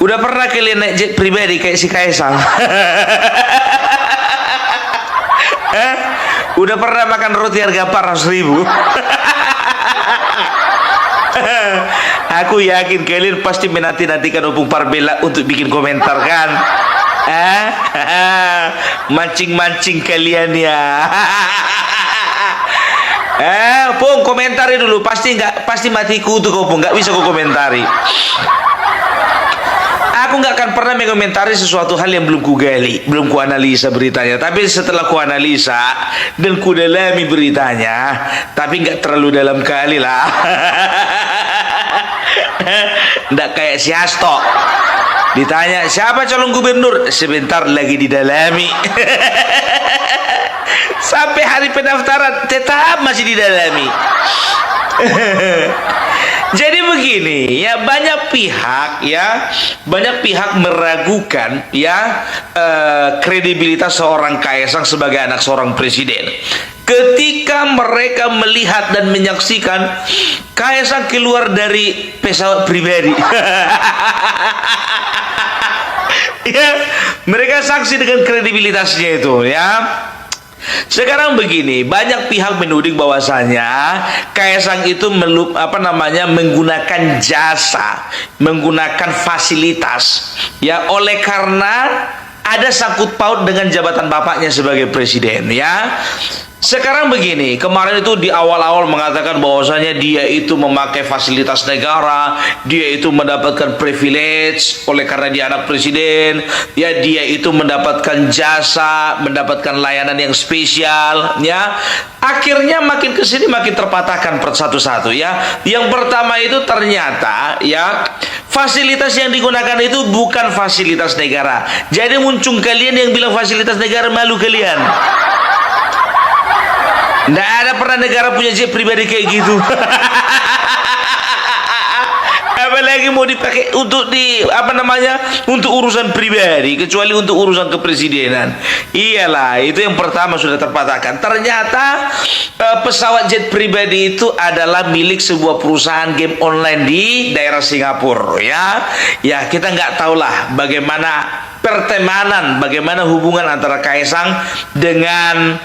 Udah pernah kalian naik jet pribadi kayak si Kaisang? Hah? Udah pernah makan roti harga 400.000? Aku yakin kalian pasti menanti-nantikan Opung Parbella untuk bikin komentar kan? Mancing-mancing kalian ya. Pung, komentari dulu. Pasti mati kutu kau, Pung. Nggak bisa kau komentari. Aku nggak akan pernah mengomentari sesuatu hal yang belum kugali, belum kuanalisa beritanya. Tapi setelah kuanalisa dan kudalami beritanya, tapi nggak terlalu dalam kali lah. Nggak kayak si Hasto. Ditanya siapa calon gubernur, sebentar lagi didalami. Sampai hari pendaftaran tetap masih didalami. Jadi begini ya, banyak pihak meragukan ya kredibilitas seorang Kaisang sebagai anak seorang presiden ketika mereka melihat dan menyaksikan Kaisang keluar dari pesawat pribadi. Ya, mereka saksi dengan kredibilitasnya itu ya. Sekarang begini, banyak pihak menuding bahwasanya Kaisang itu menggunakan jasa, menggunakan fasilitas ya, oleh karena ada sangkut paut dengan jabatan bapaknya sebagai presiden ya. Sekarang begini, kemarin itu di awal-awal mengatakan bahwasanya dia itu memakai fasilitas negara, dia itu mendapatkan privilege oleh karena dia anak presiden, ya dia itu mendapatkan jasa, mendapatkan layanan yang spesial, ya. Akhirnya makin kesini makin terpatahkan satu-satu, ya. Yang pertama itu ternyata, ya, fasilitas yang digunakan itu bukan fasilitas negara. Jadi muncul kalian yang bilang fasilitas negara, malu kalian. Nggak ada pernah negara punya jet pribadi kayak gitu. Apalagi mau dipakai untuk untuk urusan pribadi, kecuali untuk urusan kepresidenan. Iyalah, itu yang pertama sudah terpatahkan. Ternyata pesawat jet pribadi itu adalah milik sebuah perusahaan game online di daerah Singapura, ya. Ya, kita nggak tahulah bagaimana pertemanan, bagaimana hubungan antara Kaisang dengan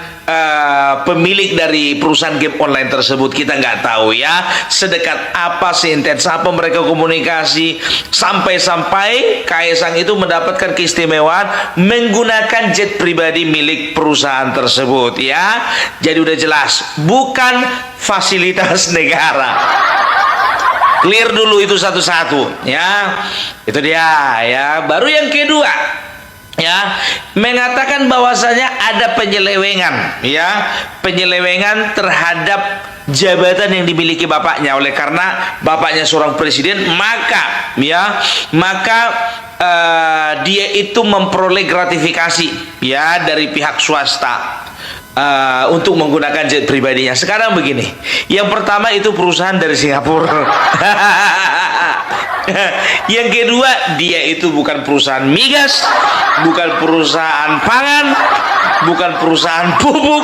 pemilik dari perusahaan game online tersebut. Kita nggak tahu ya sedekat apa, seintens apa mereka komunikasi, sampai-sampai Kaisang itu mendapatkan keistimewaan menggunakan jet pribadi milik perusahaan tersebut ya. Jadi udah jelas bukan fasilitas negara. Clear dulu itu satu-satu ya. Itu dia ya. Baru yang kedua ya, mengatakan bahwasanya ada penyelewengan ya, penyelewengan terhadap jabatan yang dimiliki bapaknya. Oleh karena bapaknya seorang presiden, maka dia itu memperoleh gratifikasi ya dari pihak swasta untuk menggunakan jet pribadinya. Sekarang begini, yang pertama itu perusahaan dari Singapura. Yang kedua, dia itu bukan perusahaan migas, bukan perusahaan pangan, bukan perusahaan pupuk.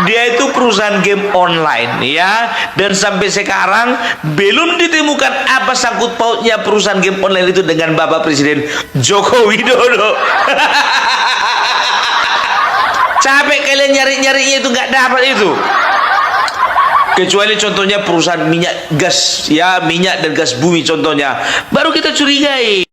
Dia itu perusahaan game online ya. Dan sampai sekarang belum ditemukan apa sangkut pautnya perusahaan game online itu dengan Bapak Presiden Joko Widodo. Capek kalian nyari-nyarinya itu, nggak dapat itu. Kecuali contohnya perusahaan minyak gas ya, minyak dan gas bumi contohnya, baru kita curigai.